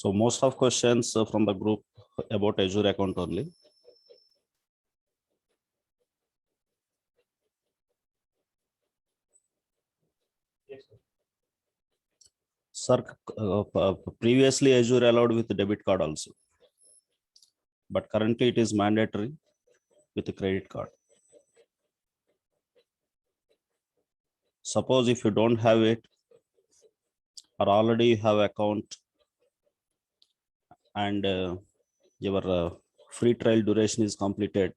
So most of questions from the group about Azure account only. Yes, sir. Sir, previously Azure allowed with debit card also, but currently it is mandatory with a credit card. Suppose if you don't have it, or already you have account and your free trial duration is completed,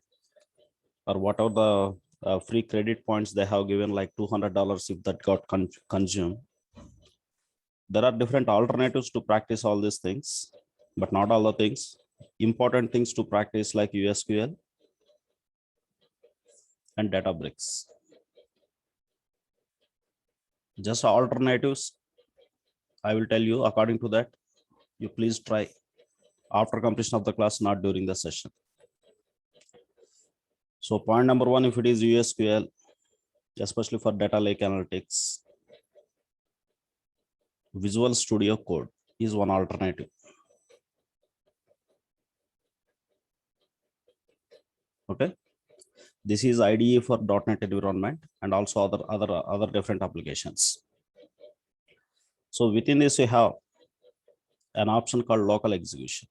or whatever the free credit points they have given, like $200 if that got consumed. There are different alternatives to practice all these things, but not all the things. Important things to practice like USQL and Databricks. Just alternatives, I will tell you according to that. You please try after completion of the class, not during the session. So point number one, if it is USQL, especially for data lake analytics, Visual Studio Code is one alternative. Okay, this is IDE for .NET environment and also other different applications. So within this, we have an option called local execution.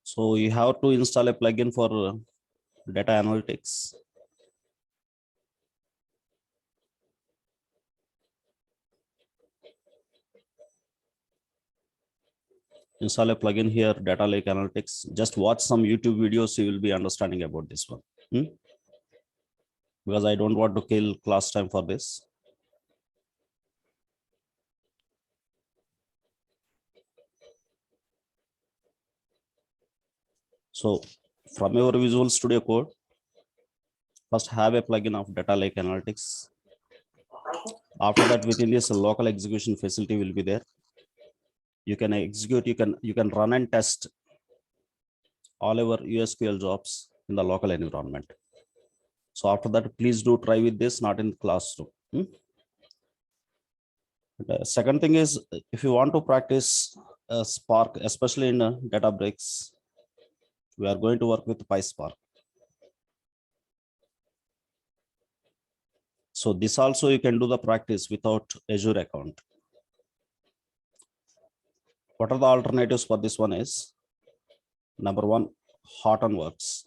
So you have to install a plugin for data analytics. Install a plugin here, data lake analytics. Just watch some YouTube videos, you will be understanding about this one. Because I don't want to kill class time for this. So from your Visual Studio Code, first have a plugin of data lake analytics. After that, within this local execution facility will be there. You can execute, you can run and test all our USQL jobs in the local environment. So after that, please do try with this, not in classroom. The second thing is, if you want to practice Spark, especially in Databricks, we are going to work with PySpark. So this also you can do the practice without Azure account. What are the alternatives for this one is, number one, Hortonworks.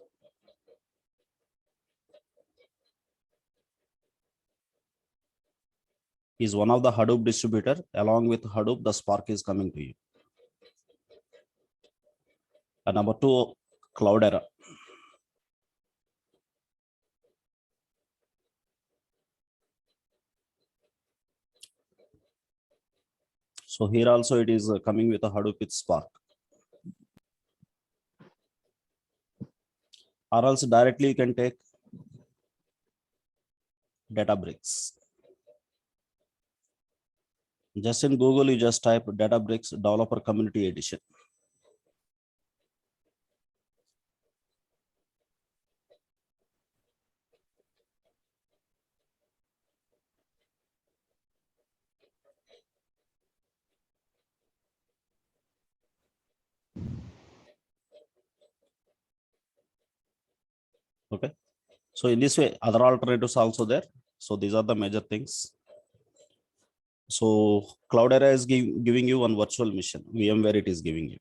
Is one of the Hadoop distributor. Along with Hadoop, the Spark is coming to you. And number two, Cloudera. So here also it is coming with a Hadoop with Spark. Or else directly you can take Databricks. Just in Google, you just type Databricks Developer Community Edition. Okay. So in this way, other alternatives also there. So these are the major things. So Cloudera is giving you one virtual machine, VMware it is giving you.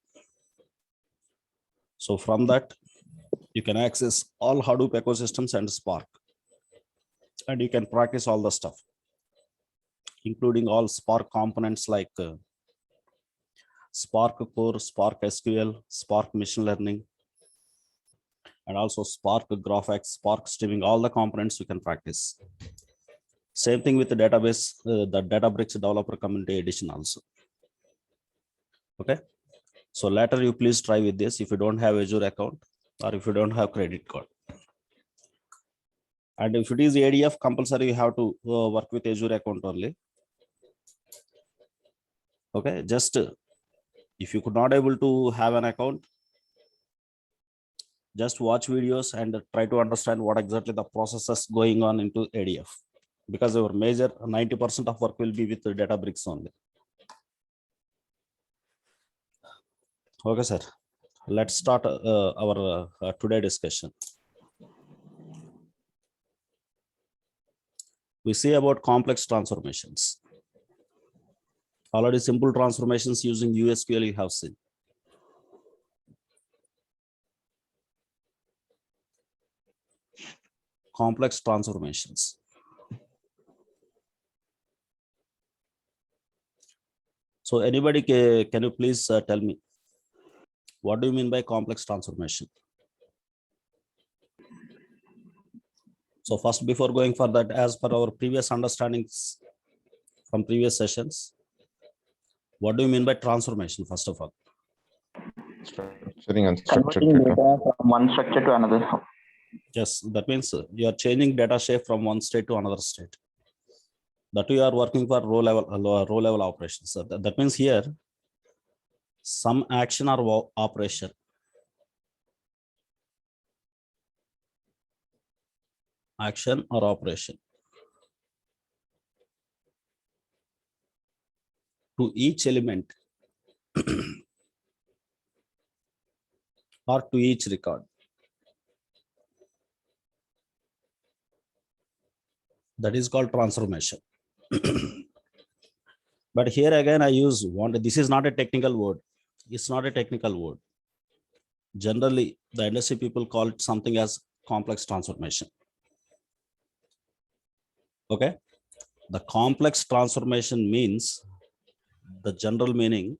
So from that, you can access all Hadoop ecosystems and Spark. And you can practice all the stuff, including all Spark components like Spark Core, Spark SQL, Spark Machine Learning, and also Spark GraphX, Spark Streaming, all the components you can practice. Same thing with the database, the Databricks Developer Community Edition also. Okay. So later you please try with this if you don't have Azure account or if you don't have credit card. And if it is ADF, compulsory you have to work with Azure account only. Okay, just if you could not able to have an account, Just watch videos and try to understand what exactly the processes going on into ADF, because our major 90% of work will be with the Databricks only. Okay, sir. Let's start our today discussion. We see about complex transformations. Already simple transformations using USQL you have seen. Complex transformations. So anybody, can you please tell me, what do you mean by complex transformation? So first, before going for that, as per our previous understandings from previous sessions, what do you mean by transformation, first of all? Structuring unstructured Converting data. data from one structure to another. Yes, that means you are changing data shape from one state to another state. That you are working for row level operations. So that means here, some action or operation to each element or to each record. That is called transformation. But here again, I use want. This is not a technical word. It's not a technical word. Generally, the industry people call it something as complex transformation. Okay. The complex transformation means, the general meaning,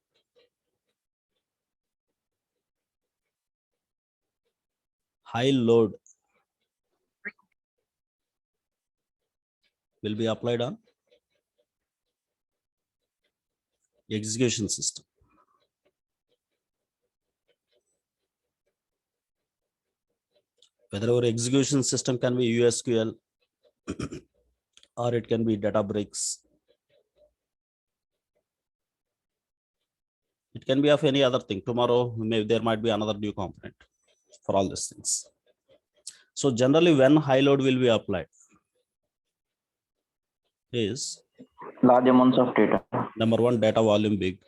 high load will be applied on execution system. Whether our execution system can be USQL or it can be Databricks. It can be of any other thing. Tomorrow, there might be another new component for all these things. So generally, when high load will be applied is Large amounts of data. number one, data volume big.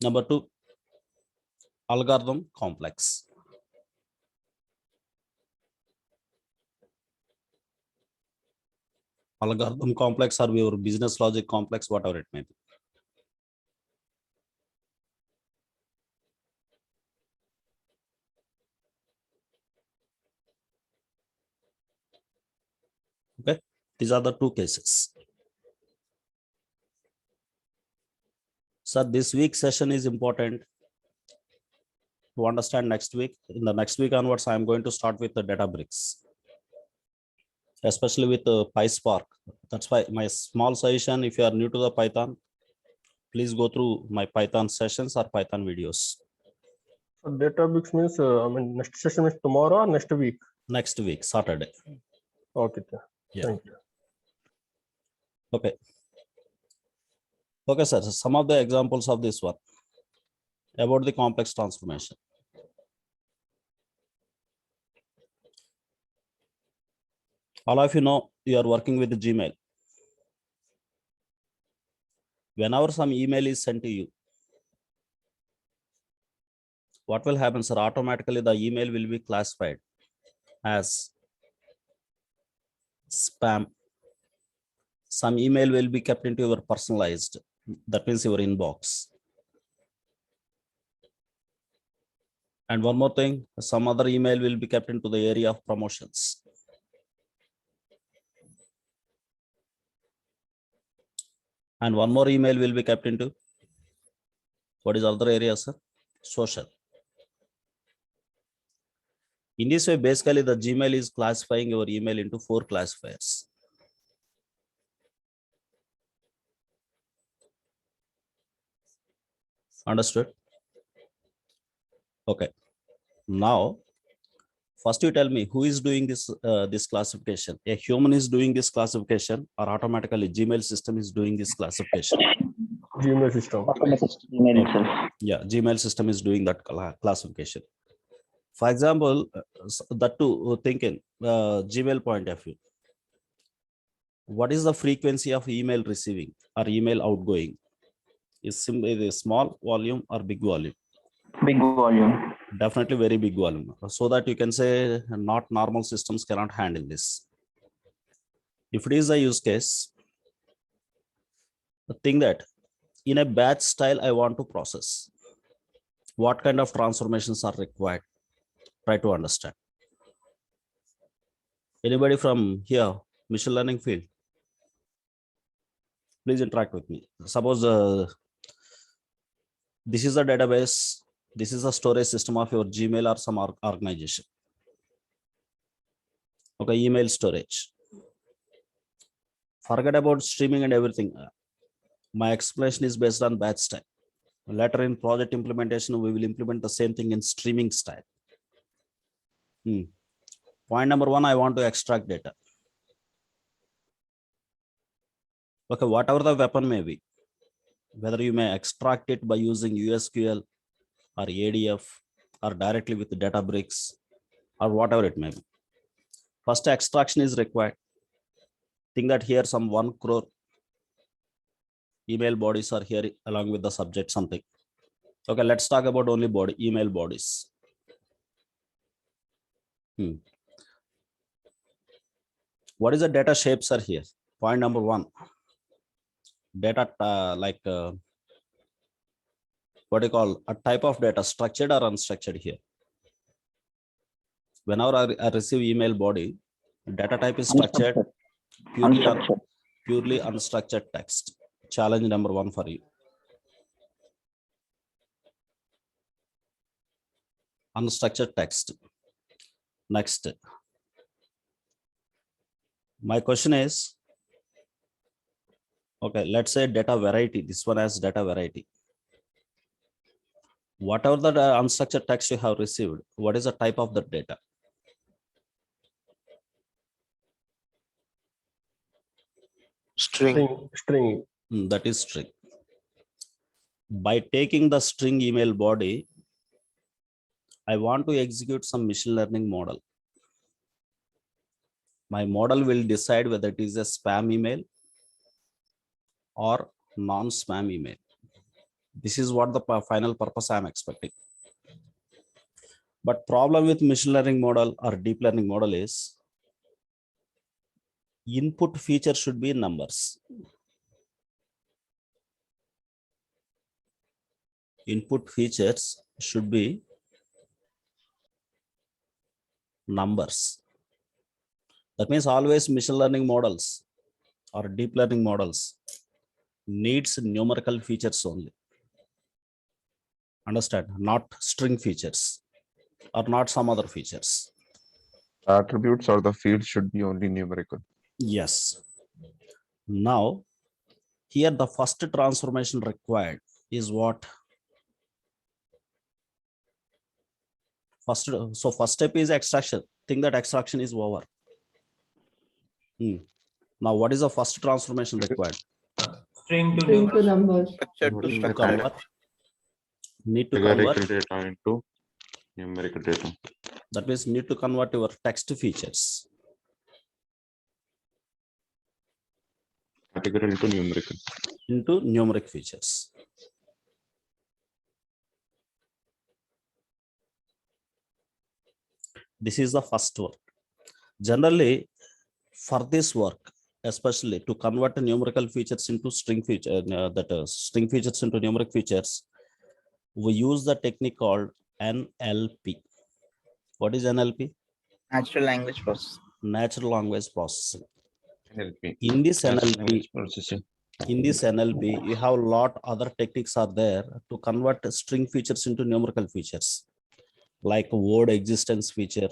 Number two, algorithm complex. Algorithm complex or your business logic complex, whatever it may be. Okay, these are the two cases. So this week's session is important to understand next week. In the next week onwards, I am going to start with the Databricks, especially with PySpark. That's why my small suggestion, if you are new to the Python, please go through my Python sessions or Python videos. So Databricks means, next session is tomorrow or next week? Next week, Saturday. Okay. Yeah. Thank you. Okay. Okay, sir. So some of the examples of this one about the complex transformation. All of you know you are working with Gmail. Whenever some email is sent to you, what will happen, sir? Automatically the email will be classified as spam. Some email will be kept into your personalized, that means your inbox. And one more thing, some other email will be kept into the area of promotions. And one more email will be kept into, what is other area, sir? Social. In this way, basically the Gmail is classifying your email into 4 classifiers. Understood? Okay. Now, first you tell me who is doing this this classification. A human is doing this classification or automatically Gmail system is doing this classification? Gmail system. Automatic email Okay. itself. Yeah, Gmail system is doing that classification. For example, that too thinking Gmail point of view. What is the frequency of email receiving or email outgoing? Is simply a small volume or big volume? Big volume. Definitely very big volume. So that you can say not normal systems cannot handle this. If it is a use case, think that in a batch style I want to process. What kind of transformations are required? Try to understand. Anybody from here, machine learning field? Please interact with me. Suppose this is the database. This is a storage system of your Gmail or some organization. Okay, email storage. Forget about streaming and everything. My explanation is based on batch style. Later in project implementation, we will implement the same thing in streaming style. Point number one, I want to extract data. Okay, whatever the weapon may be, whether you may extract it by using USQL or ADF or directly with Databricks or whatever it may be. First extraction is required. Think that here some 1 crore email bodies are here along with the subject something. Okay, let's talk about only email bodies. What is the data shapes are here? Point number one. Data what do you call a type of data, structured or unstructured here? Whenever I receive email body, data type is structured, purely unstructured text. Challenge number one for you. Unstructured text. Next. My question is, okay, let's say data variety. This one has data variety. Whatever the unstructured text you have received, what is the type of the data? String. String. That is string. By taking the string email body, I want to execute some machine learning model. My model will decide whether it is a spam email or non-spam email. This is what the final purpose I am expecting. But problem with machine learning model or deep learning model is input feature should be numbers. Input features should be numbers. That means always machine learning models or deep learning models needs numerical features only. Understand? Not string features or not some other features. Attributes or the fields should be only numerical. Yes. Now, here the first transformation required is what? First step is extraction. Think that extraction is over. Now, what is the first transformation required? String to numbers. Need to convert data into numerical data. That means need to convert your text features. Categorical into numerical. Into numeric features. This is the first work. Generally, for this work, especially to convert numerical features into string feature, string features into numeric features, we use the technique called NLP. What is NLP? Natural language processing. Natural language processing. NLP. In this Natural NLP, language processing. you have a lot other techniques are there to convert string features into numerical features, like word existence feature,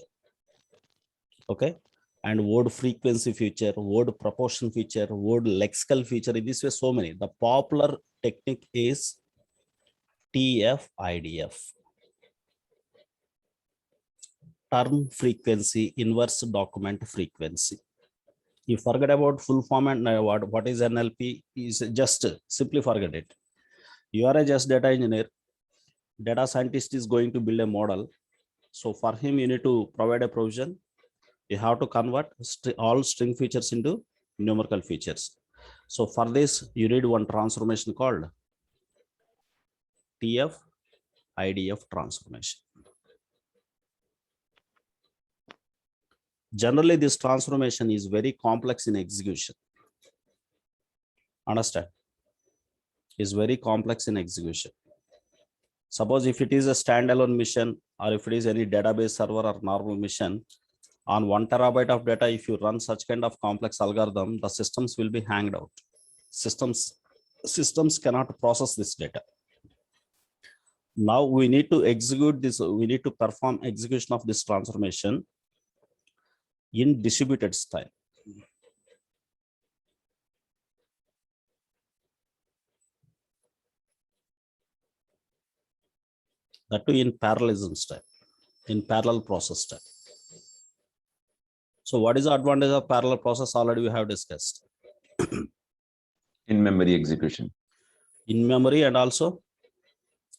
okay, and word frequency feature, word proportion feature, word lexical feature. In this way, so many. The popular technique is TF-IDF. Term frequency, inverse document frequency. You forget about full form and what is NLP is just simply forget it. You are a just data engineer. Data scientist is going to build a model. So for him, you need to provide a provision. You have to convert all string features into numerical features. So for this, you need one transformation called TF IDF transformation. Generally, this transformation is very complex in execution. Understand? Is very complex in execution. Suppose if it is a standalone mission, or if it is any database server or normal mission, on 1 terabyte of data, if you run such kind of complex algorithm, the systems will be hanged out. Systems cannot process this data. Now we need to execute this, we need to perform execution of this transformation in distributed style. That too in parallelism style, in parallel process style. So what is the advantage of parallel process? Already we have discussed. In memory execution. In memory, and also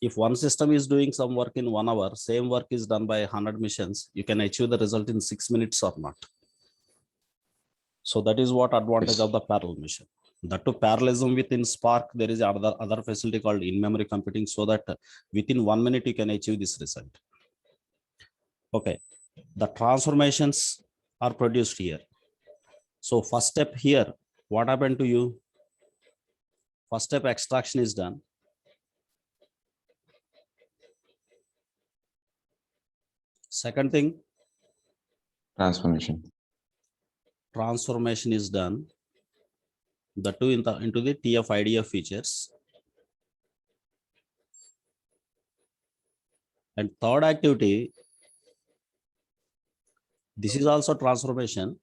if one system is doing some work in 1 hour, same work is done by 100 missions, you can achieve the result in 6 minutes or not. So that is what advantage of the parallel mission. That to parallelism within Spark, there is other facility called in-memory computing, so that within 1 minute you can achieve this result. Okay, the transformations are produced here. So first step here, what happened to you? First step, extraction is done. Second thing, Transformation. transformation is done. The two into the TF IDF features. And third activity, this is also transformation.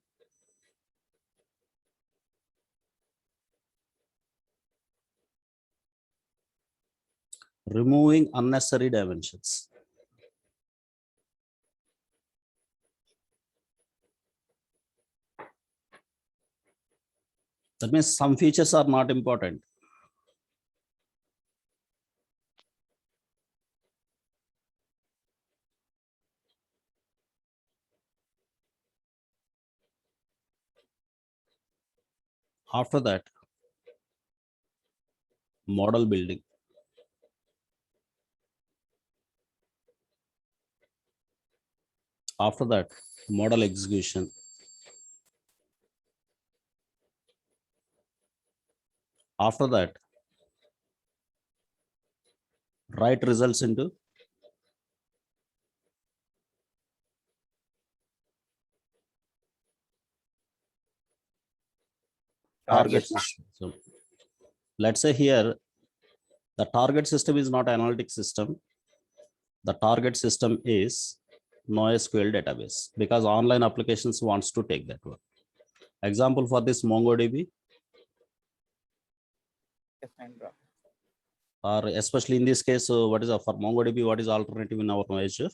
Removing unnecessary dimensions. That means some features are not important. After that, model building. After that, model execution. After that, write results into target system. So let's say here, the target system is not analytic system. The target system is NoSQL database, because online applications wants to take that one. Example for this, MongoDB, Cassandra. or especially in this case, what is for MongoDB, what is alternative in our Azure?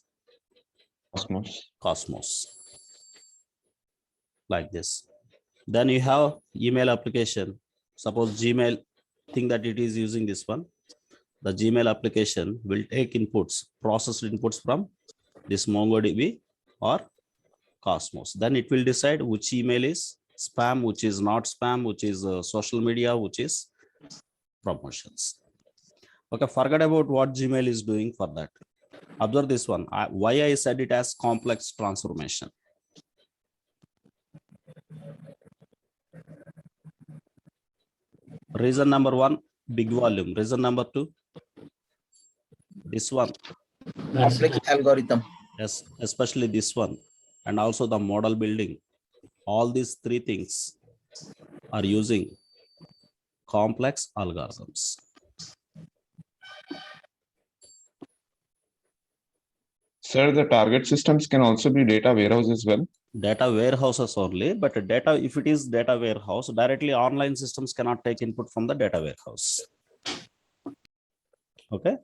Cosmos. Cosmos. Like this. Then you have email application. Suppose Gmail, think that it is using this one. The Gmail application will take inputs, processed inputs from this MongoDB or Cosmos. Then it will decide which email is spam, which is not spam, which is social media, which is promotions. Okay, forget about what Gmail is doing for that. Observe this one. Why I said it as complex transformation. Reason number one, big volume. Reason number two, this one. Complex algorithm. Yes, especially this one, and also the model building. All these three things are using complex algorithms. Sir, the target systems can also be data warehouse as well. Data warehouses only, but data, if it is data warehouse, directly online systems cannot take input from the data warehouse. Okay,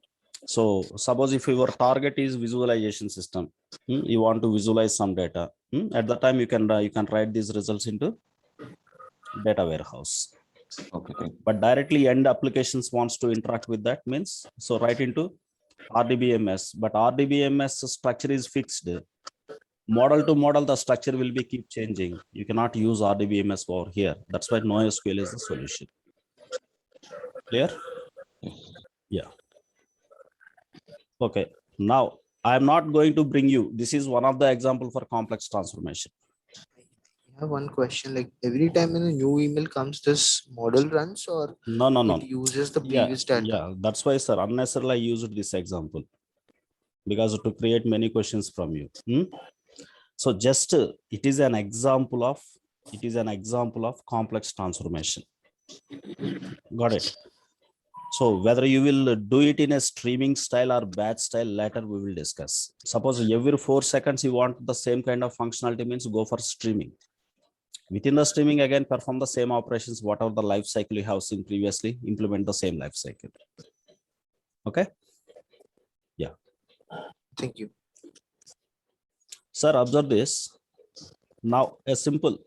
so suppose if your target is visualization system, you want to visualize some data, at the time you can write these results into data warehouse. Okay, thank you. But directly end applications wants to interact with that means, so write into RDBMS, but RDBMS structure is fixed. Model to model, the structure will be keep changing. You cannot use RDBMS over here. That's why NoSQL is the solution. Clear? Yeah. Okay. Now I am not going to bring you. This is one of the example for complex transformation. I have one question. Like every time when a new email comes, this model runs or No. it uses the Yeah, previous data? yeah. That's why, sir, unnecessarily I used this example because to create many questions from you. So just it is an example of complex transformation. Got it? So whether you will do it in a streaming style or batch style, later we will discuss. Suppose every 4 seconds you want the same kind of functionality means go for streaming. Within the streaming, again, perform the same operations, whatever the life cycle you have seen previously, implement the same life cycle. Okay. Yeah. Thank you. Sir, observe this. Now, a simple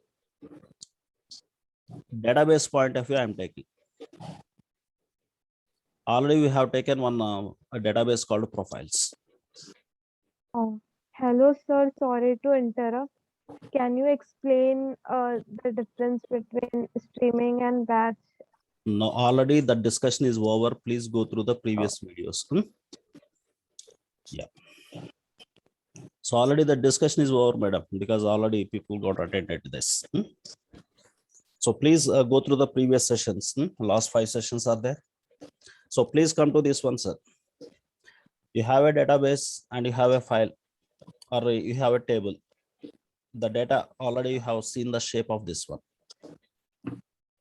database point of view I am taking. Already we have taken one a database called profiles. Oh, hello, sir. Sorry to interrupt. Can you explain the difference between streaming and batch? No, already the discussion is over. Please go through the previous videos. Yeah. So already the discussion is over, madam, because already people got attended to this. So please go through the previous sessions. Last 5 sessions are there. So please come to this one, sir. You have a database and you have a file or you have a table. The data already you have seen the shape of this one.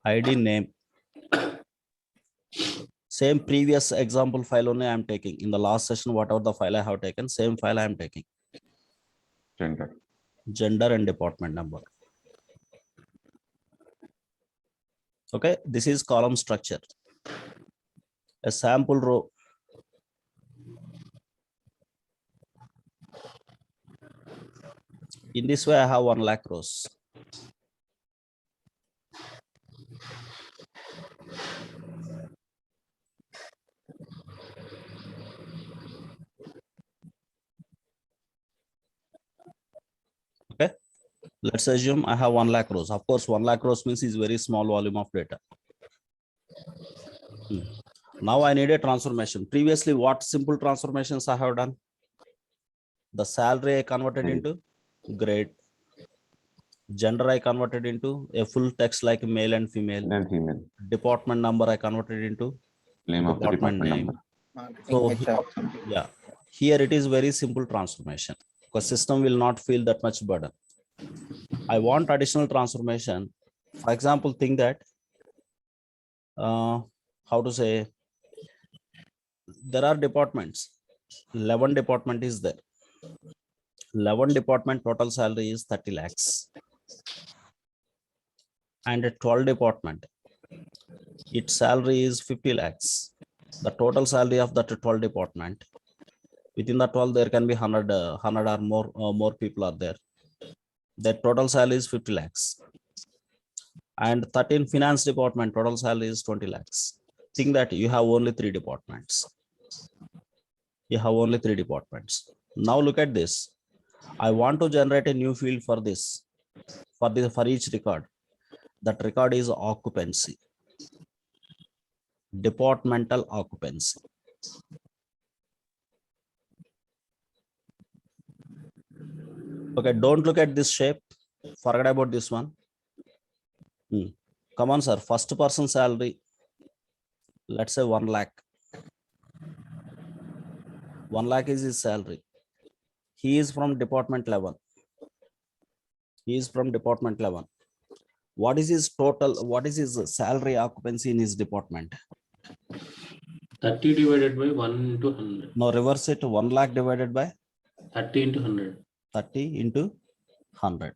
ID, name. Same previous example file only I am taking. In the last session, whatever the file I have taken, same file I am taking. Gender and department number. Okay, this is column structure. A sample row. In this way, I have 1 lakh rows. Okay, let's assume I have 1 lakh rows. Of course, 1 lakh rows means is very small volume of data. Now I need a transformation. Previously, what simple transformations I have done? The salary I converted into grade. Gender I converted into a full text like male and female. Department number I converted into Name of the department name. number. So HR. yeah, here it is very simple transformation because system will not feel that much burden. I want additional transformation. For example, think that how to say, there are departments. 11 department is there. 11 department total salary is 30 lakhs. And a 12 department, its salary is 50 lakhs. The total salary of that 12 department, within the 12 there can be 100 or more people are there. Their total salary is 50 lakhs. And 13 finance department total salary is 20 lakhs. Think that you have only 3 departments. You have only 3 departments. Now look at this. I want to generate a new field for this, for each record. That record is occupancy. Departmental occupancy. Okay, don't look at this shape. Forget about this one. Come on, sir. First person salary, let's say 1 lakh. 1 lakh is his salary. He is from department 11. He is from department 11. What is his total? What is his salary occupancy in his department? 30 divided by 1 into 100. No, reverse it. 1 lakh divided by 30 into 100. 30 into 100.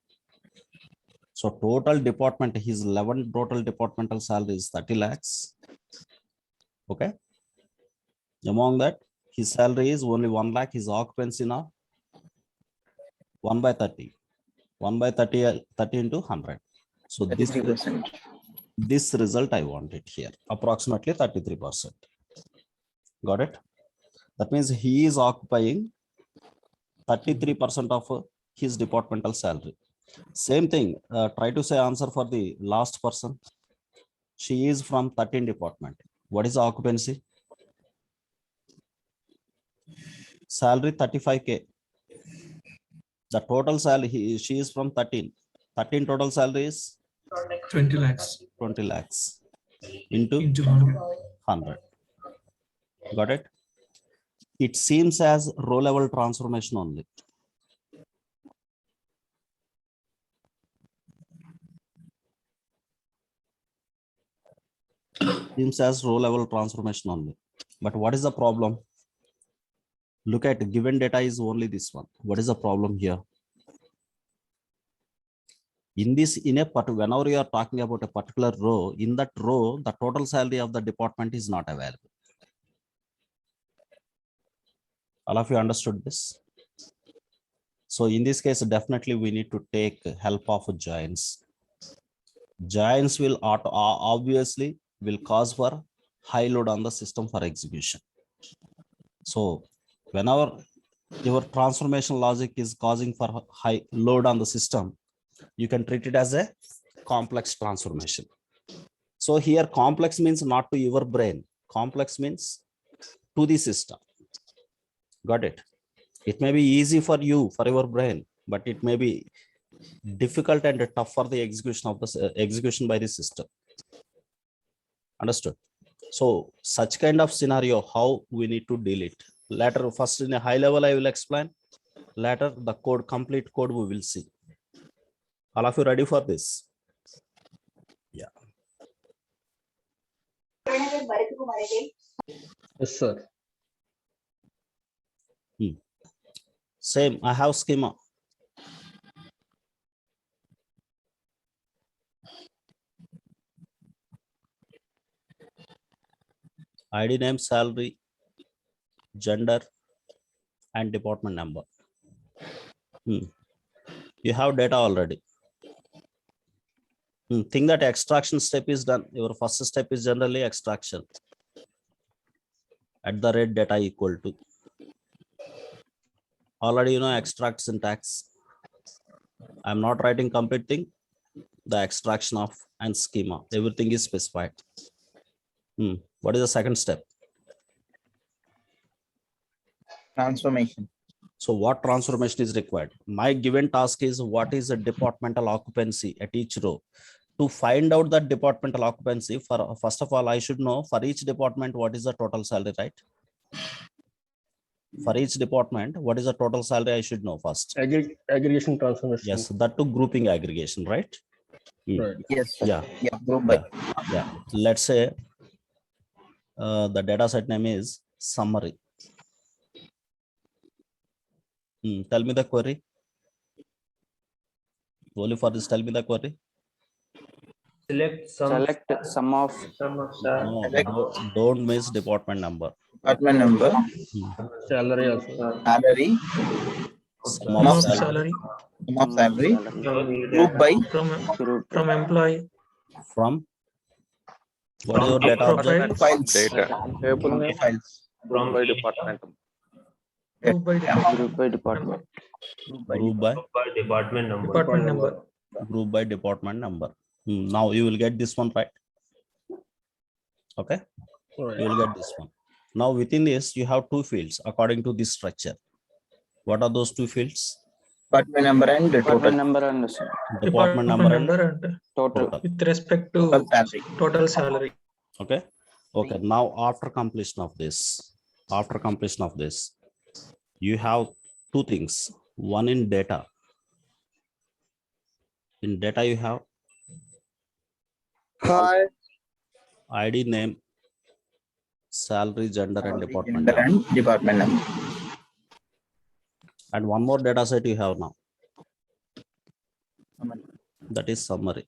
So total department, his 11 total departmental salary is 30 lakhs. Okay. Among that, his salary is only 1 lakh. His occupancy now 1 by 30. 1 by 30 into 100. So this 33%. This result I want it here, approximately 33%. Got it? That means he is occupying 33% of his departmental salary. Same thing, try to say answer for the last person. She is from 13 department. What is the occupancy? Salary 35K. The total salary, she is from 13. 13 total salary is 20 lakhs 20 lakhs into into 100. 100. Got it? It seems as row level transformation only. Seems as row level transformation only. But what is the problem? Look at given data is only this one. What is the problem here? In this, whenever you are talking about a particular row, in that row, the total salary of the department is not available. All of you understood this? So in this case, definitely we need to take help of joins. Joins will obviously will cause for high load on the system for execution. So whenever your transformation logic is causing for high load on the system, you can treat it as a complex transformation. So here complex means not to your brain. Complex means to the system. Got it? It may be easy for you, for your brain, but it may be difficult and tough for the execution of the execution by the system. Understood? So such kind of scenario, how we need to deal it. Later, first in a high level, I will explain. Later, the code, complete code, we will see. All of you ready for this? Yeah. Yes, sir. Same, I have schema. ID name, salary, gender, and department number. You have data already. Think that extraction step is done. Your first step is generally extraction. At the rate data equal to. Already you know extract syntax. I'm not writing complete thing. The extraction of and schema. Everything is specified. What is the second step? Transformation. So what transformation is required? My given task is what is the departmental occupancy at each row. To find out that departmental occupancy, for first of all, I should know for each department what is the total salary, right? For each department, what is the total salary I should know first? Aggregation transformation. Yes, that to grouping aggregation, right? Right. Yes, sir. Yeah. Yeah, group by. Yeah. Let's say the data set name is summary. Tell me the query. Only for this, tell me the query. Select sum of No, don't miss department number. Department number, Salary also. salary, Sum Sum of of salary. salary sum of salary, group by, from employee From what is your data object? profiles Data. files, from group by department Group by department number. department number. group by department number. Now you will get this one, right? Okay, Right. you will get this one. Now within this, you have two fields according to this structure. What are those two fields? department number and the total Department number and and total. with respect to salary. total salary. Okay. Okay. Now after completion of this, you have two things. One in data. In data, you have ID name, salary, gender, and department Gender number. and department number. And one more data set you have now. That is summary.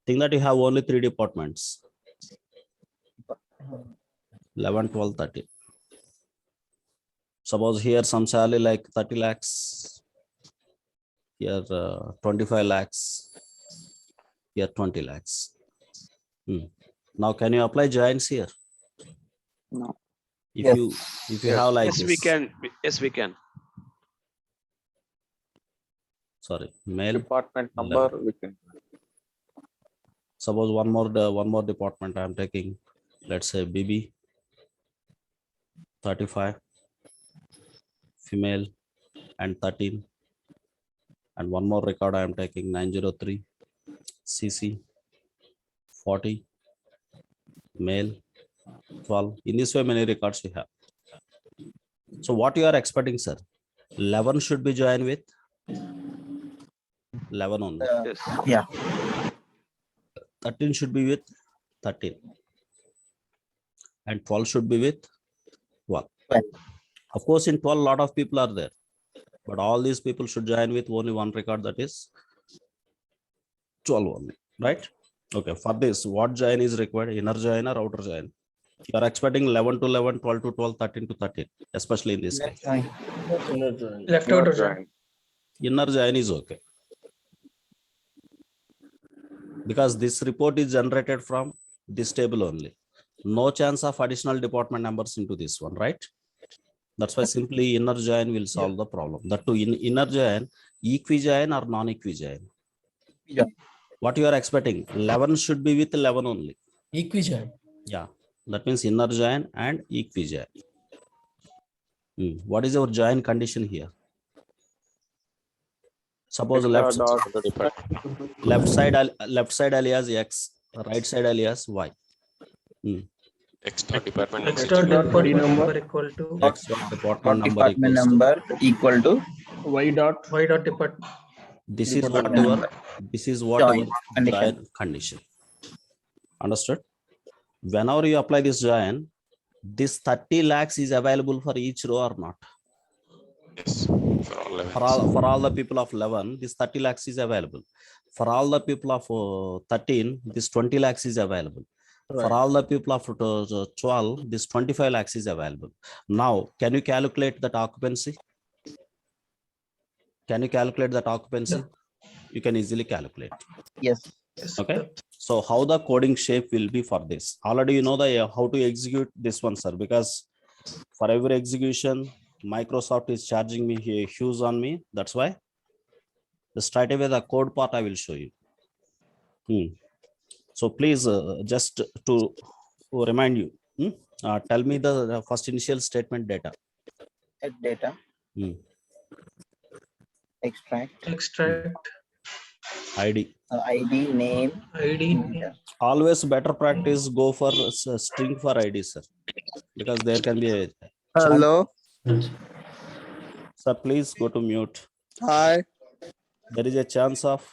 Think that you have only 3 departments. 11, 12, 13. Suppose here some salary like 30 lakhs. Here 25 lakhs. Here 20 lakhs. Now can you apply giants here? No. If Yes. you have like Yes, this. we can. Yes, we can. Sorry, male. Department number, we can. Suppose one more department I am taking. Let's say BB 35, female and 13. And one more record I am taking 903, CC 40, male 12. In this way, many records we have. So what you are expecting, sir? 11 should be joined with 11 only. Yes. Yeah. 13 should be with 13. And 12 should be with 12. Right. Of course, in 12, a lot of people are there. But all these people should join with only one record, that is 12 only, right? Okay, for this, what join is required? Inner join or outer join? You are expecting 11 to 11, 12 to 12, 13 to 13, especially in this case. Left outer join. Inner join is okay. Because this report is generated from this table only. No chance of additional department numbers into this one, right? That's why simply inner join will solve the problem. That too, in inner join, equijoin or non-equijoin? Yeah. What you are expecting? 11 should be with 11 only. Equijoin. Yeah, that means inner join and equijoin. What is our join condition here? Suppose left side alias X, right side alias Y. Extra department Extra department number equal to X dot department number Department equals to. number equal to Y dot department. This is department whatever. number. This is whatever Join condition. join condition. Understood? Whenever you apply this join, this 30 lakhs is available for each row or not? Yes. For all 11. For all the people of 11, this 30 lakhs is available. For all the people of 13, this 20 lakhs is available. For all the people of 12, this 25 lakhs is available. Now, can you calculate that occupancy? Can you calculate that occupancy? You can easily calculate. Yes. Okay. So how the coding shape will be for this? Already you know the how to execute this one, sir, because for every execution, Microsoft is charging me here huge on me. That's why the straight away the code part I will show you. So please just to remind you, tell me the first initial statement data. At data. Extract. ID. ID, name. Always better practice go for string for ID, sir, because there can be a Hello. Sir, please go to mute. Hi. There is a chance of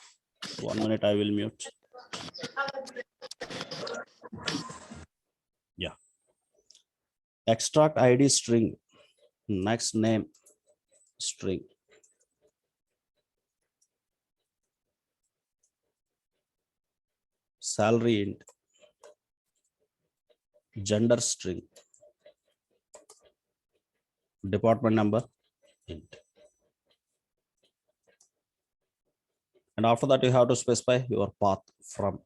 1 minute. I will mute. Yeah. Extract ID string. Next name string. Salary int. Gender string. Department number int. And after that, you have to specify your path from.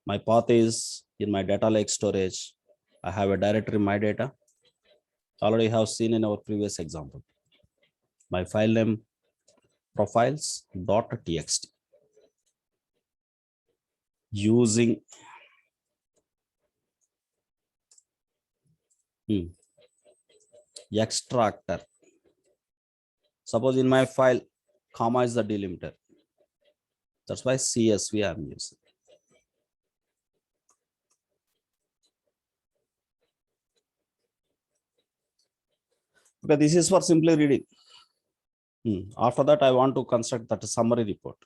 My path is in my data lake storage. I have a directory, my data. Already have seen in our previous example. My file name profiles.txt. Using extractor. Suppose in my file, comma is the delimiter. That's why CSV I am using. Okay, this is for simply reading. After that, I want to construct that summary report.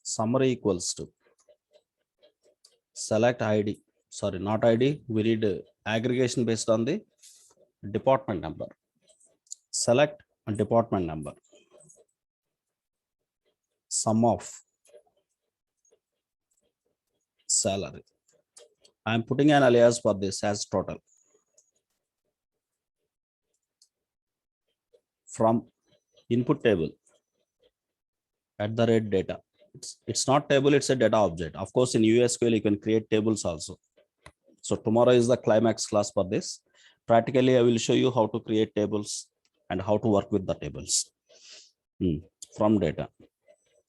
Summary equals to select ID. Sorry, not ID. We need aggregation based on the department number. Select a department number. Sum of salary. I am putting an alias for this as total. From input table at the rate data. It's not table, it's a data object. Of course, in USQL, you can create tables also. So tomorrow is the climax class for this. Practically, I will show you how to create tables and how to work with the tables from data.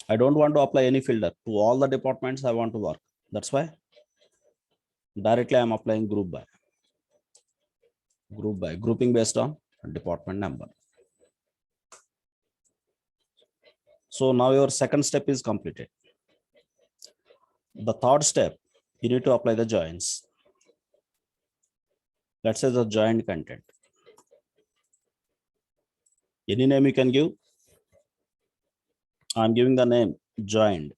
I don't want to apply any filter to all the departments I want to work. That's why directly I'm applying group by, grouping based on department number. So now your second step is completed. The third step, you need to apply the joins. Let's say the joined content. Any name you can give. I'm giving the name joined.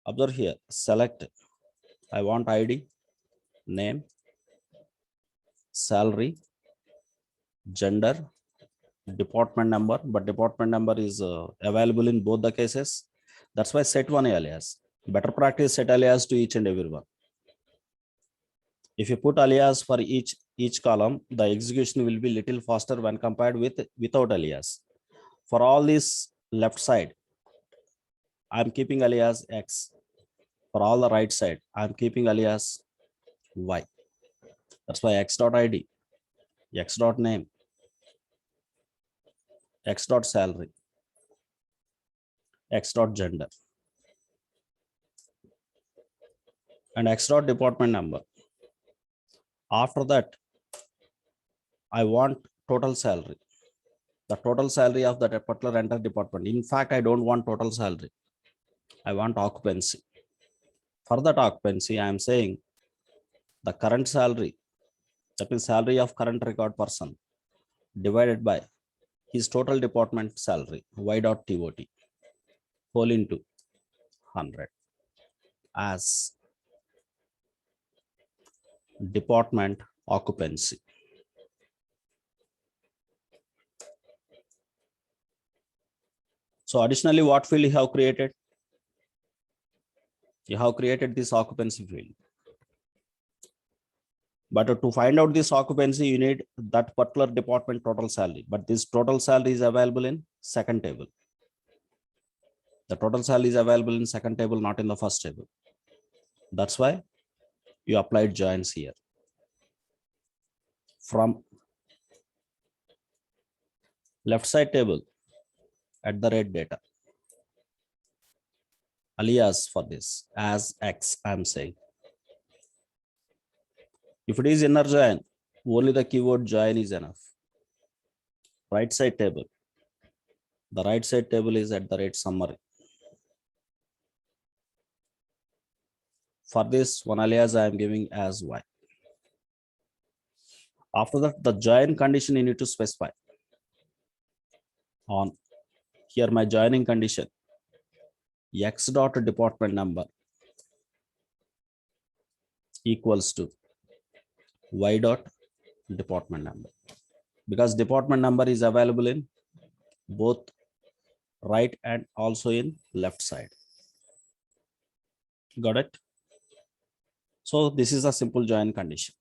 Observe here, select. I want ID, name, salary, gender, department number, but department number is available in both the cases. That's why set one alias. Better practice, set alias to each and every one. If you put alias for each column, the execution will be little faster when compared with without alias. For all this left side, I'm keeping alias X. For all the right side, I'm keeping alias Y. That's why X.ID, X.name, X.salary, X.gender, and X.department number. After that, I want total salary. The total salary of that particular entire department. In fact, I don't want total salary. I want occupancy. For that occupancy, I am saying the current salary, that means salary of current record person, divided by his total department salary, y.tot, whole into 100 as department occupancy. So additionally, what field you have created? You have created this occupancy field. But to find out this occupancy, you need that particular department total salary. But this total salary is available in second table. The total salary is available in second table, not in the first table. That's why you applied joins here. From left side table at the rate data. Alias for this as X, I'm saying. If it is inner join, only the keyword join is enough. Right side table. The right side table is at the rate summary. For this one alias, I am giving as Y. After that, the join condition you need to specify. On here, my joining condition, X.department number equals to Y.department number, because department number is available in both right and also in left side. Got it? So this is a simple join condition.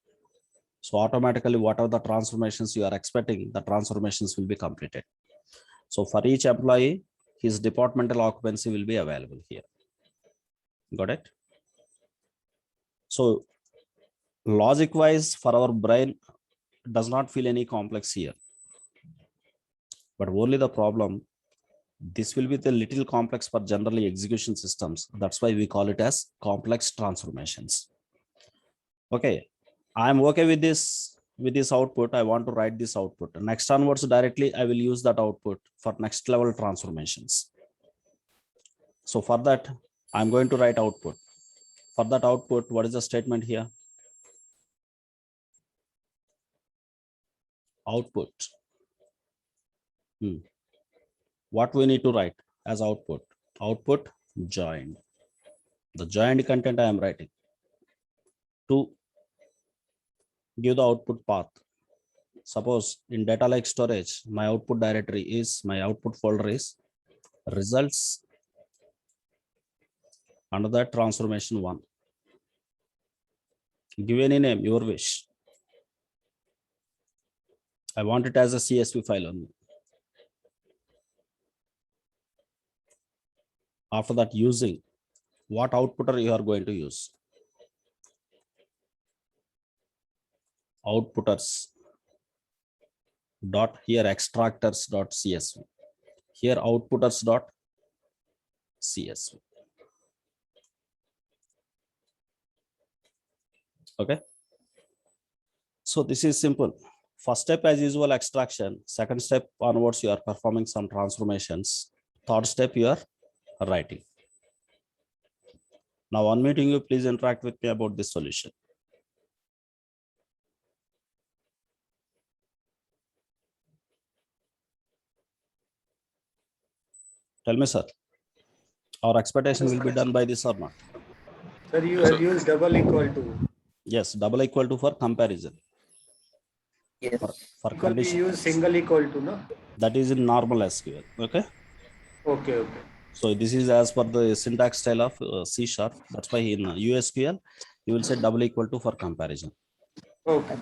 So automatically, whatever the transformations you are expecting, the transformations will be completed. So for each employee, his departmental occupancy will be available here. Got it? So logic wise, for our brain does not feel any complex here. But only the problem, this will be the little complex for generally execution systems. That's why we call it as complex transformations. Okay, I'm okay with this output. I want to write this output. Next onwards, directly I will use that output for next level transformations. So for that, I'm going to write output. For that output, what is the statement here? Output. What we need to write as output? Output joined. The joined content I am writing. To give the output path. Suppose in data lake storage, my output directory is, my output folder is results. Under that, transformation 1. Give any name, your wish. I want it as a CSV file only. After that, using what outputter you are going to use. Outputters dot here extractors dot CSV. Here outputters dot CSV. Okay. So this is simple. First step as usual extraction. Second step onwards you are performing some transformations. Third step you are writing. Now on meeting you, please interact with me about this solution. Tell me, sir. Our expectation will be done by this or not? Sir, you have used double equal to. Yes, double equal to for comparison. Yes. For Because we condition. use single equal to, no? That is in normal SQL. Okay. Okay. So this is as per the syntax style of C#. That's why in USQL, you will say double equal to for comparison. Okay.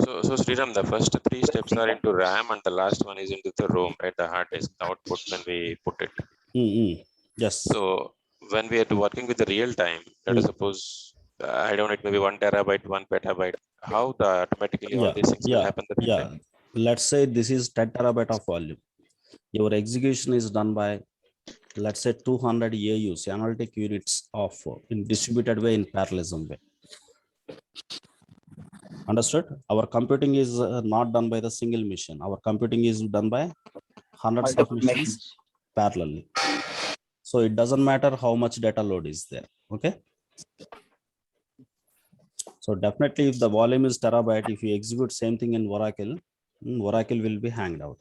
So Sriram, the first 3 steps are into RAM and the last one is into the ROM, right? The hard disk, the output when we put it. Yes. So when we are working with the real time, let us suppose, I don't know, it may be 1 terabyte, 1 petabyte. How the automatically all these things will happen? Let's say this is 10 terabyte of volume. Your execution is done by, let's say 200 AUs, analytic units of in distributed way in parallelism way. Understood? Our computing is not done by the single machine. Our computing is done by hundreds of machines parallelly. So it doesn't matter how much data load is there. Okay. So definitely if the volume is terabyte, if you execute same thing in Oracle, Oracle will be hanged out.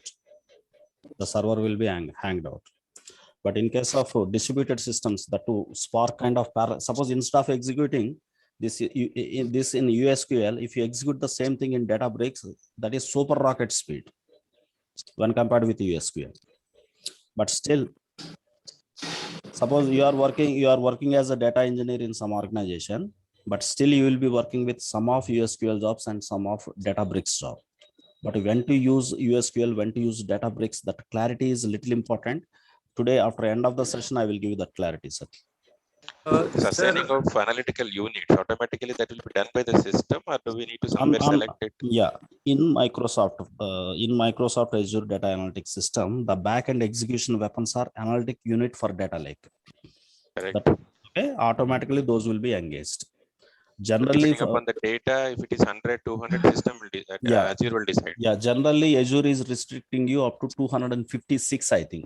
The server will be hanged out. But in case of distributed systems, the two Spark kind of suppose instead of executing this in USQL, if you execute the same thing in Databricks, that is super rocket speed when compared with USQL. But still, suppose you are working as a data engineer in some organization, but still you will be working with some of USQL jobs and some of Databricks job. But when to use USQL, when to use Databricks, that clarity is a little important. Today, after end of the session, I will give you that clarity, sir. This assigning of analytical units, automatically that will be done by the system, or do we need to somewhere select it? Yeah, in Microsoft Azure Data Analytics System, the backend execution weapons are analytic unit for data lake. Correct. Okay, automatically those will be engaged. Generally, upon the data, if it is 100, 200, system will decide. Azure will decide. Yeah, generally Azure is restricting you up to 256, I think.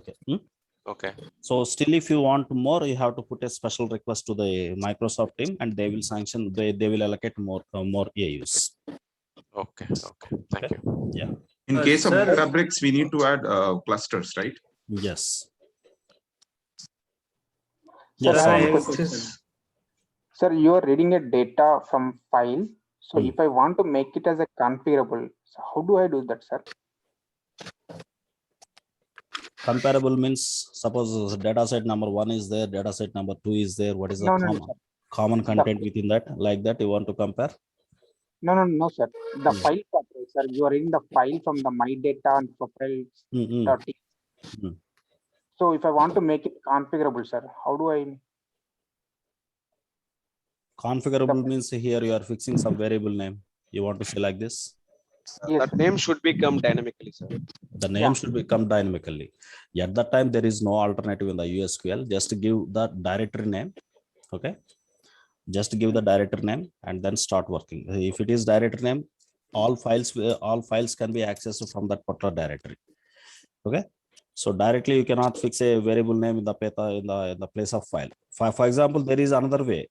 Okay. So still, if you want more, you have to put a special request to the Microsoft team, and they will sanction. They will allocate more AUs. Okay. Thank you. Yeah. In case of Databricks, we need to add clusters, right? Yes. Yes. Sir, you are reading a data from file. So if I want to make it as a configurable, so how do I do that, sir? Comparable means suppose data set number 1 is there, data set number 2 is there. What is the common content within that? Like that, you want to compare? No, sir. The file, sir. You are reading the file from the my data and profiles. So if I want to make it configurable, sir, how do I? Configurable means here you are fixing some variable name. You want to say like this? That name should become dynamically, sir. The name should become dynamically. At that time, there is no alternative in the USQL. Just give the directory name. Okay. Just give the directory name and then start working. If it is directory name, all files can be accessed from that particular directory. Okay. So directly you cannot fix a variable name in the place of file. For example, there is another way.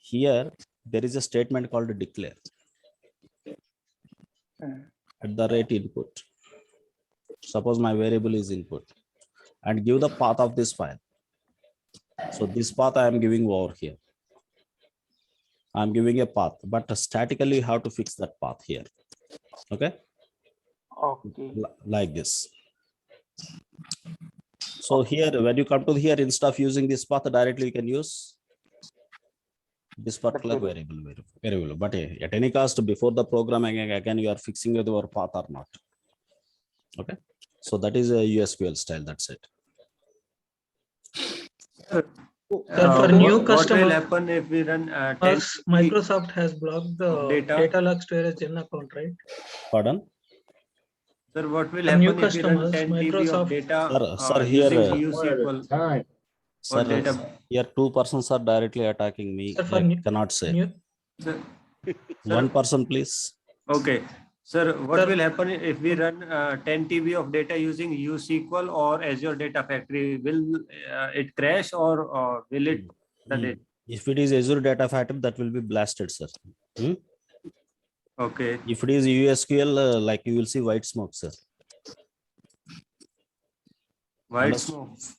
Here there is a statement called declare at the rate input. Suppose my variable is input and give the path of this file. So this path I am giving over here. I am giving a path, but statically you have to fix that path here. Okay. Okay. Like this. So here, when you come to here, instead of using this path directly, you can use this particular variable. But at any cost, before the programming, again, you are fixing your path or not. Okay. So that is a USQL style. That's it. Sir, for new what will customer- happen if we run 10 Us, Microsoft has blocked the Data. data log storage Gen account, right? Pardon? Sir, what will For new happen if we run customers, 10 TB Microsoft- of data Sir, here, using USQL sir, or data? here 2 persons are directly attacking me. Sir, for I new- cannot say. New, Sir, One person, please. okay. Sir, what Sir- will happen if we run 10 TB of data using USQL or Azure Data Factory? Will it crash or will it? If it is Azure Data Factory, that will be blasted, sir. Okay. If it is USQL, like you will see white smoke, sir. White Understood? smoke.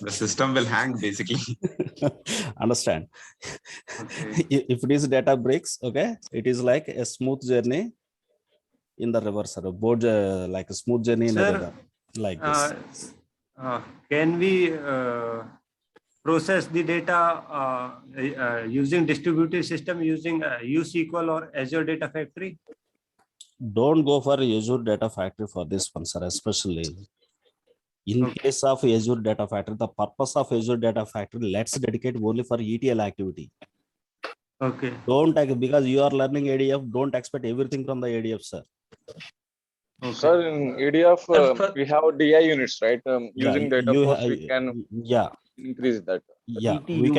The system will hang basically. Understand? Okay. If it is Databricks, okay, it is like a smooth journey in the river, sir. Board like a smooth journey in a Sir, river, like this. Can we process the data using distributed system using USQL or Azure Data Factory? Don't go for Azure Data Factory for this one, sir, especially. In Okay. case of Azure Data Factory, the purpose of Azure Data Factory, let's dedicate only for ETL activity. Okay. Don't because you are learning ADF, don't expect everything from the ADF, sir. Okay. Sir, in ADF, we have DI units, right? Using data you flows, we can increase that. Yeah, we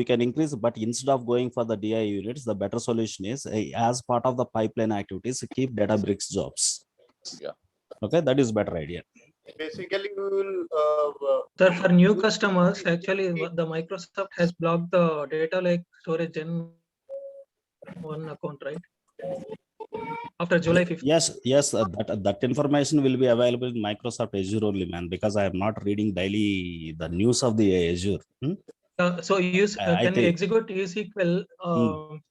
can increase, but instead of going for the DI units, the better solution is as part of the pipeline activities, keep Databricks jobs. Yeah. Okay, that is better idea. Basically, we will. Sir, for new customers, actually, the Microsoft has blocked the data lake storage Gen 1 account, right? After July 15th. Yes, that information will be available in Microsoft Azure only, man, because I am not reading daily the news of the Azure. So use can you execute USQL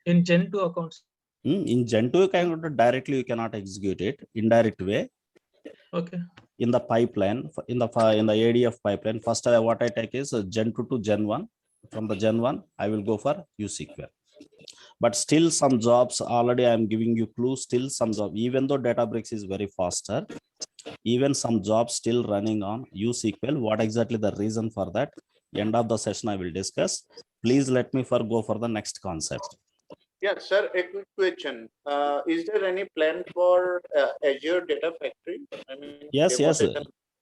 in Gen 2 accounts? In Gen 2, directly you cannot execute it. Indirect way. Okay. In the pipeline, in the ADF pipeline, first what I take is Gen 2 to Gen 1. From the Gen 1, I will go for USQL. But still some jobs, already I am giving you clues, still some job, even though Databricks is very faster, even some jobs still running on USQL. What exactly the reason for that? End of the session I will discuss. Please let me go for the next concept. Yeah, sir, a quick question. Is there any plan for Azure Data Factory? I mean, Yes.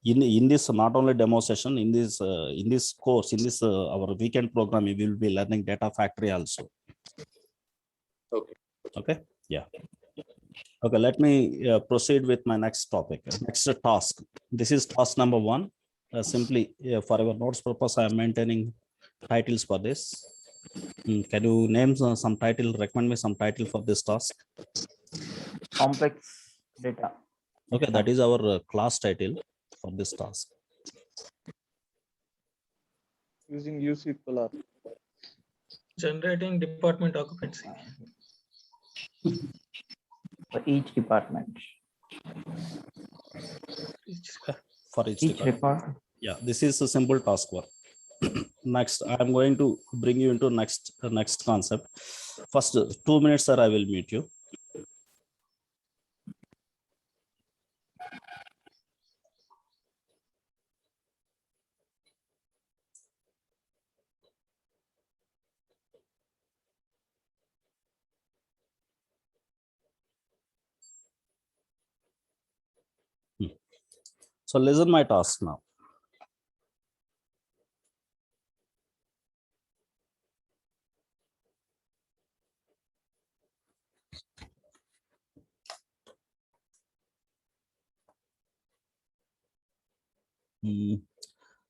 In this not only demo session, in this course, in this our weekend program, we will be learning Data Factory also. Okay. Yeah. Okay. Let me proceed with my next topic. Next task. This is task number 1. Simply for our notes purpose, I am maintaining titles for this. Can you name some title? Recommend me some title for this task. Complex data. Okay, that is our class title for this task. Using USQL. Generating department occupancy. For each department. For each department. Yeah, this is a simple task work. Next, I am going to bring you into next concept. First 2 minutes, sir, I will meet you. So listen my task now.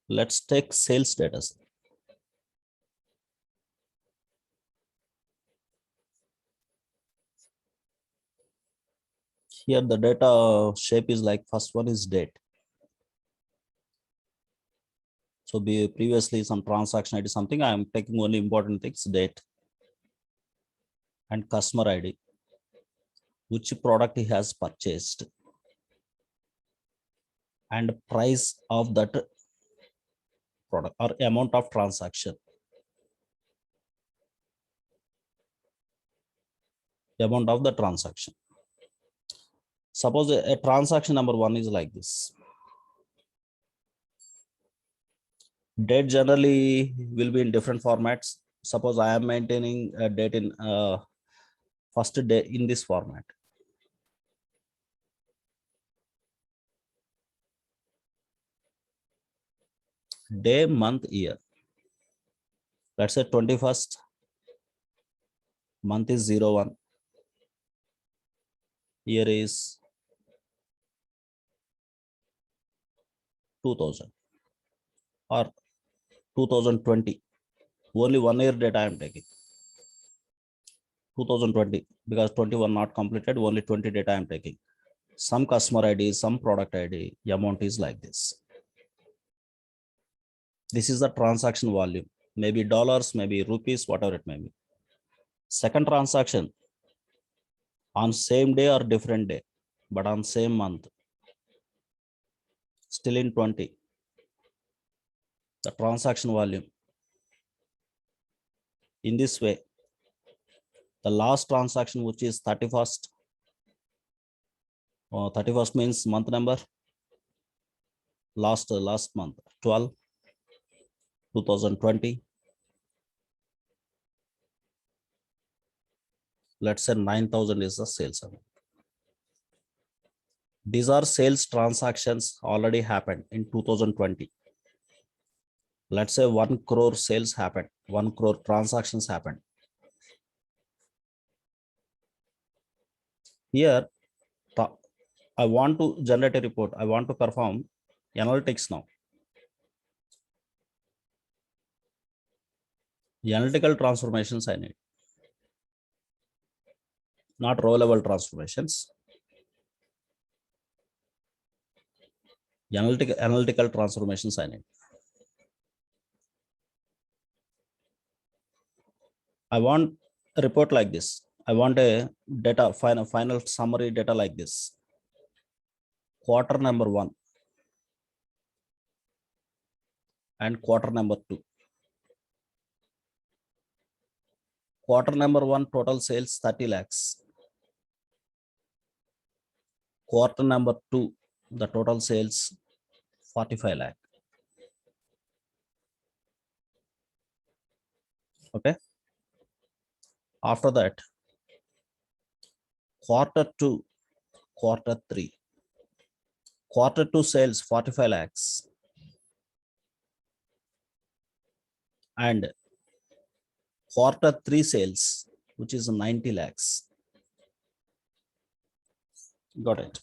Let's take sales data. Here the data shape is like first one is date. So previously some transaction ID something, I am taking only important things, date and customer ID, which product he has purchased, and price of that product or amount of transaction. The amount of the transaction. Suppose a transaction number 1 is like this. Date generally will be in different formats. Suppose I am maintaining a date in first day in this format. Day, month, year. Let's say 21st. Month is 01. Year is 2000 or 2020. Only 1 year data I am taking. 2020 because 21 not completed, only 20 data I am taking. Some customer ID, some product ID, the amount is like this. This is the transaction volume, maybe dollars, maybe rupees, whatever it may be. Second transaction on same day or different day, but on same month, still in 20. The transaction volume. In this way, the last transaction, which is 31st, 31st means month number, last month, 12, 2020. Let's say 9,000 is the sales amount. These are sales transactions already happened in 2020. Let's say 1 crore sales happened, 1 crore transactions happened. Here, I want to generate a report. I want to perform analytics now. The analytical transformations I need. Not row level transformations. The analytical transformations I need. I want a report like this. I want a data final summary data like this. Quarter number 1 and quarter number 2. Quarter number 1 total sales 30 lakhs. Quarter number 2 the total sales 45 lakh. Okay. After that, quarter 2, quarter 3. Quarter 2 sales 45 lakhs. And quarter 3 sales, which is 90 lakhs. Got it.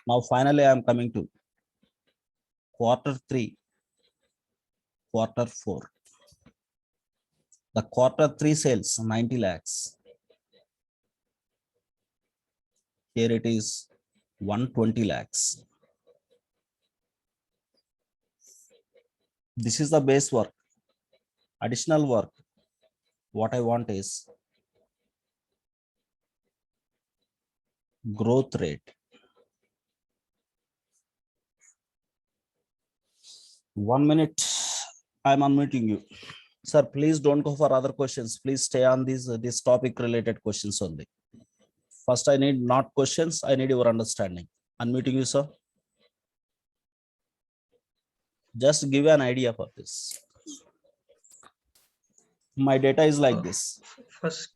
Now, finally, I am coming to quarter 3, quarter 4. The quarter 3 sales 90 lakhs. Here it is 120 lakhs. This is the base work. Additional work, what I want is growth rate. 1 minute, I'm unmuting you. Sir, please don't go for other questions. Please stay on this topic related questions only. First, I need not questions, I need your understanding. Unmuting you, sir. Just give an idea for this. My data is like this. First,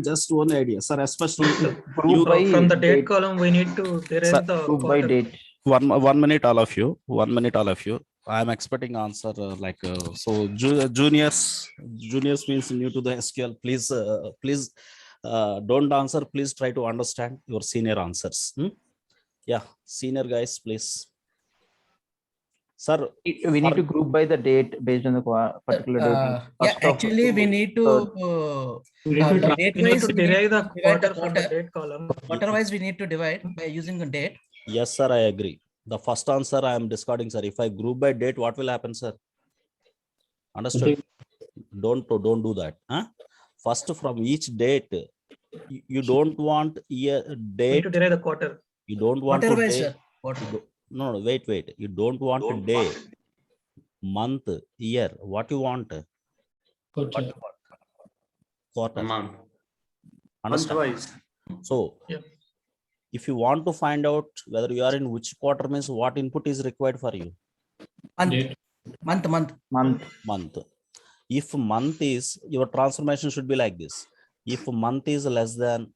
just one idea, sir. Especially from the date column, we need to derive the group by date. 1 minute, all of you. 1 minute, all of you. I am expecting answer so juniors means new to the SQL. Please don't answer. Please try to understand your senior answers. Yeah, senior guys, please. Sir, we need to group by the date based on the particular date. Yeah, actually, we need to derive the quarter from the date column. Quarter-wise, we need to divide by using the date. Yes, sir, I agree. The first answer I am discarding, sir. If I group by date, what will happen, sir? Understood? Don't do that. Huh? First, from each date, you don't want year date. We need to derive the quarter. You don't want quarter to wise, day. sir. Quarter. No, wait. You don't want a day, month, year. What you want? Quarter. Quarter. Month-wise. So, if you want to find out whether you are in which quarter, means what input is required for you. Month. If month is, your transformation should be like this. If month is less than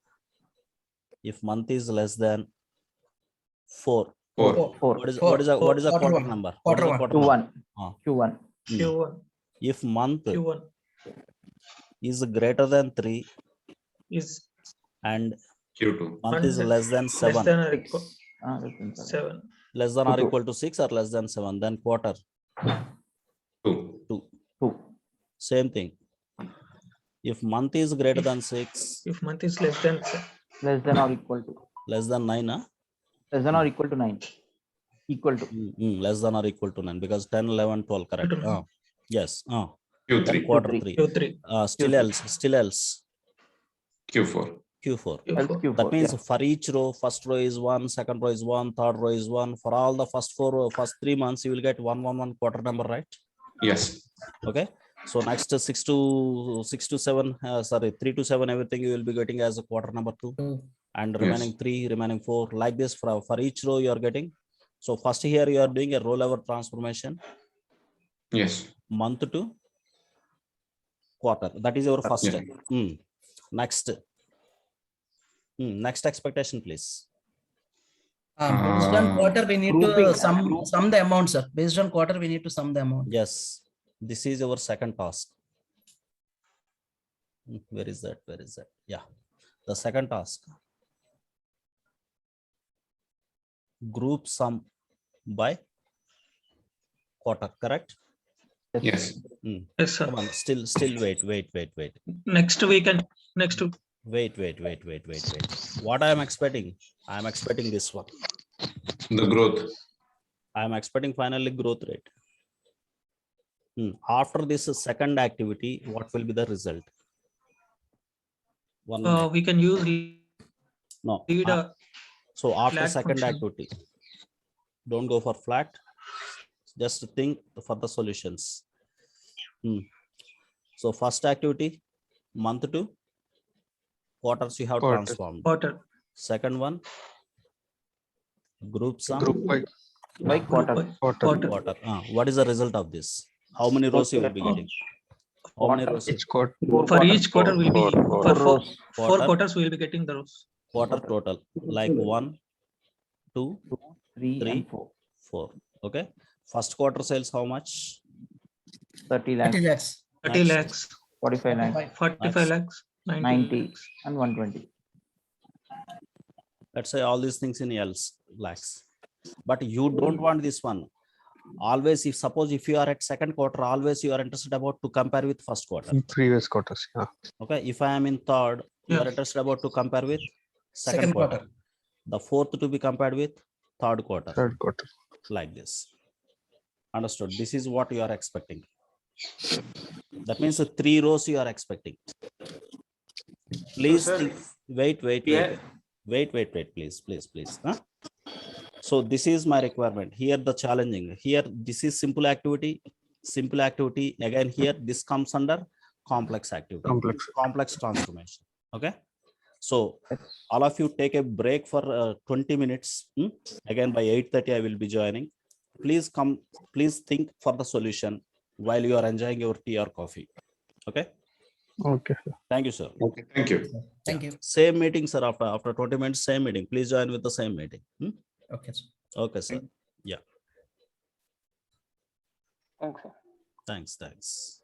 4. What is a quarter number? What is a quarter number? Q1 If month Q1 is greater than 3 is and Q2. month is less than 7. less than or equal 7. Less than or equal to 6 or less than 7, then quarter 2. Same thing. If month is greater than 6. If month is less than Less than or equal to. Less than 9, huh? Less than or equal to 9. Equal to. Less than or equal to 9 because 10, 11, 12, correct. Yes. Q3. Then quarter 3. Q3. Still else. Q4. Q4. That means for each row, first row is 1, second row is 1, third row is 1. For all the first 3 months, you will get 1 quarter number, right? Yes. Okay. So next 3 to 7, everything you will be getting as a quarter number 2, and remaining 3, remaining 4, like this for each row you are getting. So first here you are doing a row level transformation. Yes. Month to quarter. That is your first step. Next expectation, please. Based on quarter, we need to sum the amount, sir. Based on quarter, we need to sum the amount. Yes. This is our second task. Where is that? Yeah. The second task. Group sum by quarter, correct? Yes. Yes, sir. Come on, still wait. Next week and next week. Wait. What I am expecting? I am expecting this one. The growth. I am expecting finally growth rate. After this second activity, what will be the result? We can use so after flat second function. activity, don't go for flat. Just think for the solutions. So first activity, month to quarters you have transformed. Quarter. Second one, group sum by quarter. What is the result of this? How many rows you will be getting? How many rows? For each quarter will be for 4 quarters we will be getting the rows. Quarter total like 1, 2, 3, 3, 4. Okay. First quarter sales how much? 30 lakhs. 30 lakhs. 45 lakhs. 45 lakhs. 90 and 120. Let's say all these things in lakhs. But you don't want this one. Always, if you are at second quarter, always you are interested about to compare with first quarter. Previous quarters, yeah. Okay. If I am in third, you are interested about to compare with second quarter. The fourth to be compared with third quarter. Like this. Understood. This is what you are expecting. That means 3 rows you are expecting. Please think. Wait, please. Huh? So this is my requirement. Here the challenging. Here this is simple activity. Again here this comes under complex activity. Complex transformation. Okay. So all of you take a break for 20 minutes. Again by 8:30 I will be joining. Please think for the solution while you are enjoying your tea or coffee. Okay. Okay. Thank you, sir. Okay. Thank you. Thank you. Same meeting, sir. After 20 minutes, same meeting. Please join with the same meeting. Okay, sir. Okay, sir. Yeah. Thanks, sir. Thanks.